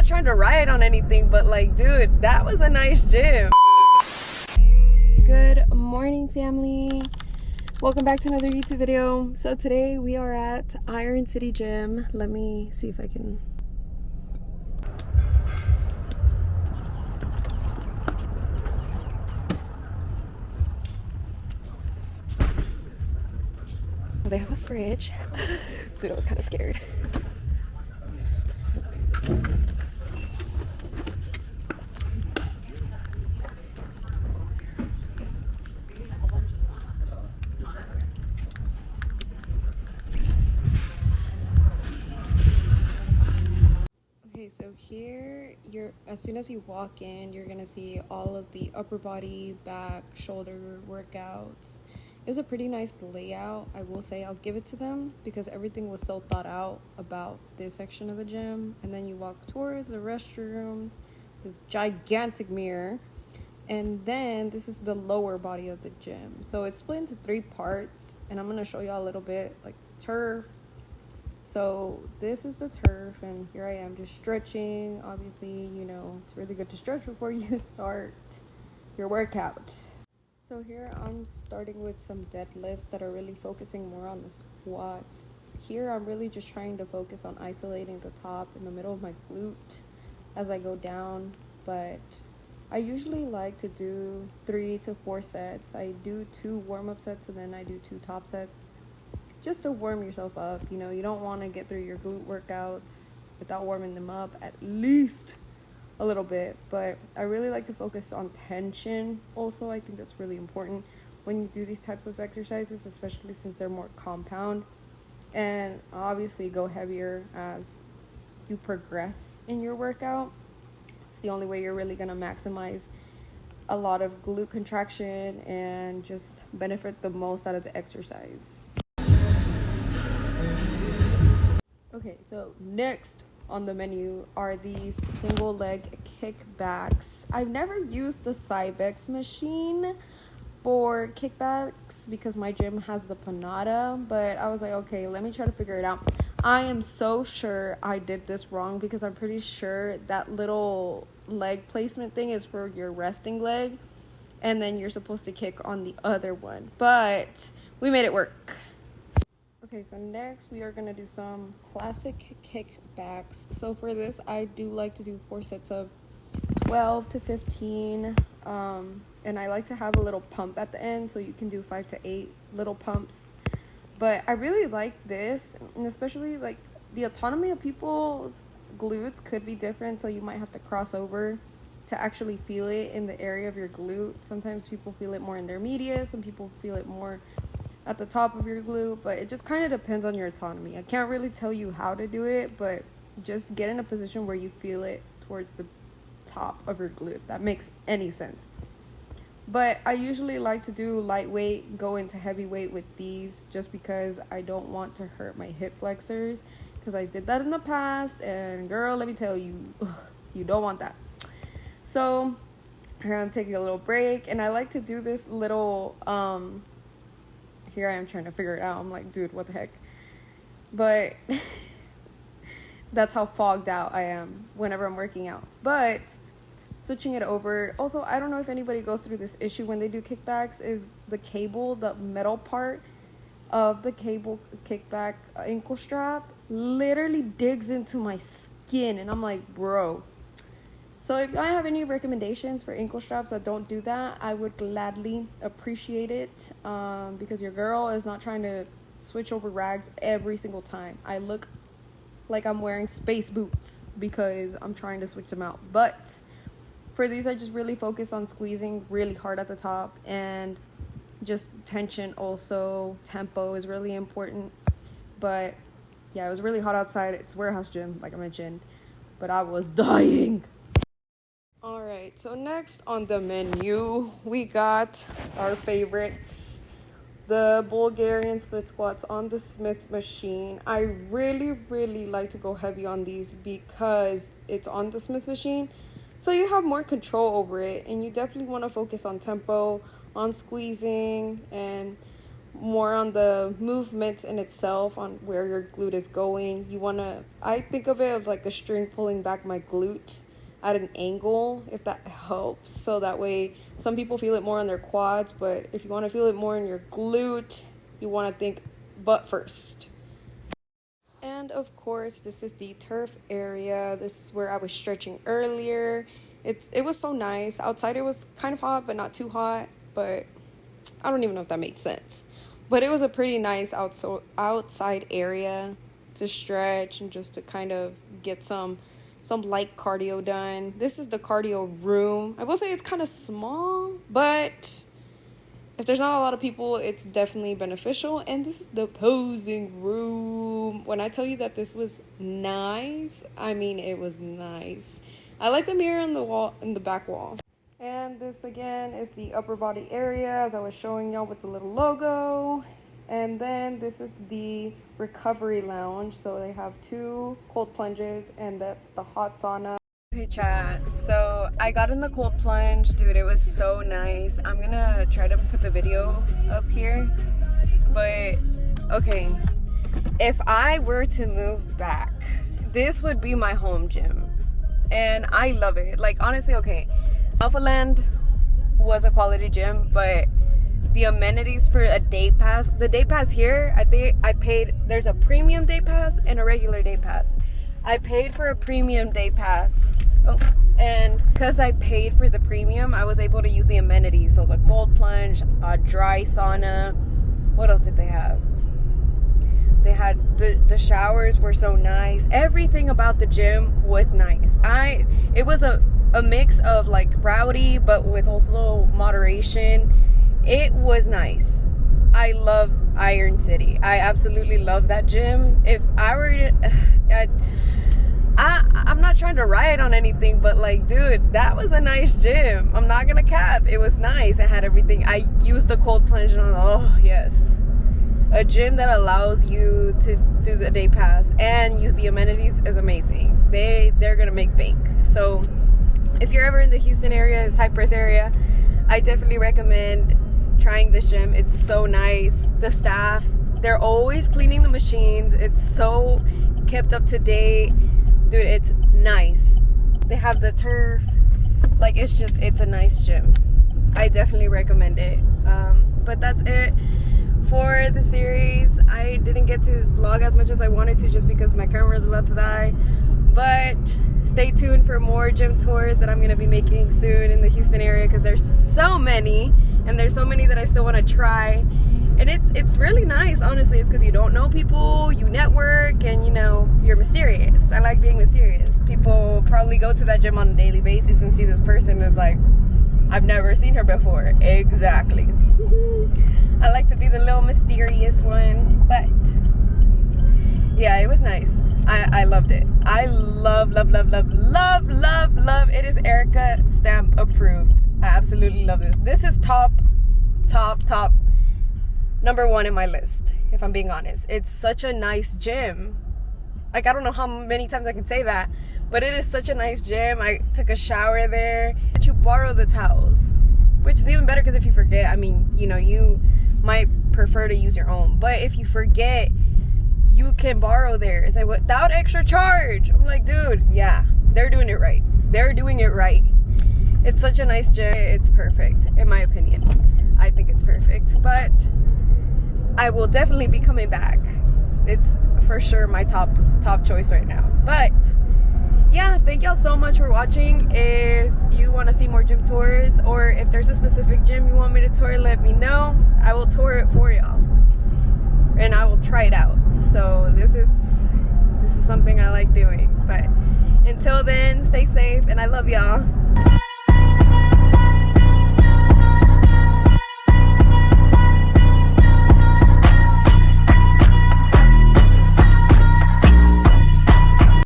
not trying to riot on anything, but like, dude, that was a nice gym. Good morning, family. Welcome back to another YouTube video. So today we are at Iron City Gym. Let me see if I can... They have a fridge. Dude, I was kind of scared. Okay, so here as soon as you walk in, you're gonna see all of the upper body, back, shoulder workouts. It's a pretty nice layout. I will say I'll give it to them because everything was so thought out about this section of the gym. And then you walk towards the restrooms, this gigantic mirror, and then this is the lower body of the gym. So it's split into 3 parts, and I'm gonna show you a little bit like turf. So this is the turf, and here I am just stretching. Obviously, you know, it's really good to stretch before you start your workout. So here I'm starting with some deadlifts that are really focusing more on the squats. Here I'm really just trying to focus on isolating the top in the middle of my glute as I go down. But I usually like to do 3 to 4 sets. I do 2 warm-up sets and then I do 2 top sets just to warm yourself up. You know, you don't want to get through your glute workouts without warming them up at least a little bit. But I really like to focus on tension also. I think that's really important when you do these types of exercises, especially since they're more compound, and obviously go heavier as you progress in your workout. It's the only way you're really going to maximize a lot of glute contraction and just benefit the most out of the exercise. Okay, so next on the menu are these single leg kickbacks. I've never used the GYMS machine for kickbacks because my gym has the Panada, but I was like, okay, let me try to figure it out. I am so sure I did this wrong because I'm pretty sure that little leg placement thing is for your resting leg, and then you're supposed to kick on the other one, but we made it work. Okay, so next we are going to do some classic kickbacks. So for this, I do like to do 4 sets of 12 to 15. And I like to have a little pump at the end, so you can do 5 to 8 little pumps. But I really like this, and especially like the autonomy of people's glutes could be different, so you might have to cross over to actually feel it in the area of your glute. Sometimes people feel it more in their medius, some people feel it more at the top of your glute, but it just kind of depends on your autonomy. I can't really tell you how to do it, but just get in a position where you feel it towards the top of your glute, if that makes any sense. But I usually like to do lightweight, go into heavyweight with these, just because I don't want to hurt my hip flexors, because I did that in the past, and girl, let me tell you, you don't want that. So here I'm taking a little break, and I like to do this little here I am trying to figure it out. I'm like, dude, what the heck? But that's how fogged out I am whenever I'm working out. But switching it over. Also, I don't know if anybody goes through this issue when they do kickbacks, is the cable, the metal part of the cable kickback ankle strap literally digs into my skin. And I'm like, bro. So if I have any recommendations for ankle straps that don't do that, I would gladly appreciate it, because your girl is not trying to switch over rags every single time. I look like I'm wearing space boots because I'm trying to switch them out. But for these, I just really focus on squeezing really hard at the top, and just tension also. Tempo is really important. But yeah, it was really hot outside. It's warehouse gym, like I mentioned, but I was dying. Alright, so next on the menu, we got our favorites, the Bulgarian split squats on the Smith machine. I really like to go heavy on these because it's on the Smith machine, so you have more control over it, and you definitely want to focus on tempo, on squeezing, and more on the movements in itself, on where your glute is going. I think of it as like a string pulling back my glute at an angle, if that helps. So that way, some people feel it more on their quads, but if you want to feel it more in your glute, you want to think butt first. And of course, this is the turf area. This is where I was stretching earlier. It was so nice. Outside it was kind of hot, but not too hot. But I don't even know if that made sense. But it was a pretty nice outside area to stretch and just to kind of get some light cardio done. This is the cardio room. I will say it's kind of small, but if there's not a lot of people, it's definitely beneficial. And this is the posing room. When I tell you that this was nice, I mean it was nice. I like the mirror on the wall, in the back wall. And this again is the upper body area, as I was showing y'all with the little logo. And then this is the recovery lounge. So they have 2 cold plunges, and that's the hot sauna. Okay, chat. So I got in the cold plunge, dude. It was so nice. I'm gonna try to put the video up here, but okay. If I were to move back, this would be my home gym, and I love it. Like, honestly, okay, Alpha Land was a quality gym, but the amenities for a day pass, the day pass here, I think I paid. There's a premium day pass and a regular day pass. I paid for a premium day pass. Oh, and because I paid for the premium, I was able to use the amenities. So the cold plunge, a dry sauna. What else did they have? They had the showers were so nice. Everything about the gym was nice. It was a mix of like rowdy, but with also moderation. It was nice. I love Iron City. I absolutely love that gym. If I were to, I'm not trying to riot on anything, but like, dude, that was a nice gym. I'm not gonna cap. It was nice. It had everything. I used the cold plunge and oh yes. A gym that allows you to do the day pass and use the amenities is amazing. They're gonna make bank. So if you're ever in the Houston area, Cypress area, I definitely recommend trying this gym. It's so nice. The staff, they're always cleaning the machines. It's so kept up to date. Dude, it's nice. They have the turf. Like, it's a nice gym. I definitely recommend it. But that's it for the series. I didn't get to vlog as much as I wanted to just because my camera is about to die. But stay tuned for more gym tours that I'm going to be making soon in the Houston area, because there's so many, and there's so many that I still want to try. And it's really nice, honestly. It's because you don't know people, you network, and you know, you're mysterious. I like being mysterious. People probably go to that gym on a daily basis and see this person and it's like, I've never seen her before. Exactly. I like to be the little mysterious one. But yeah, it was nice. I loved it. I love. It is Erica stamp approved. I absolutely love this. This is top number 1 in my list, if I'm being honest. It's such a nice gym. Like, I don't know how many times I can say that, but it is such a nice gym. I took a shower there. You borrow the towels, which is even better, because if you forget, I mean, you know, you might prefer to use your own, but if you forget, you can borrow theirs and without extra charge. I'm like, dude, yeah, they're doing it right. They're doing it right. It's such a nice gym. It's perfect, in my opinion. I think it's perfect, but I will definitely be coming back. It's for sure my top choice right now. But yeah, thank y'all so much for watching. If you want to see more gym tours, or if there's a specific gym you want me to tour, let me know. I will tour it for y'all, and I will try it out. So this is something I like doing. But until then, stay safe, and I love y'all.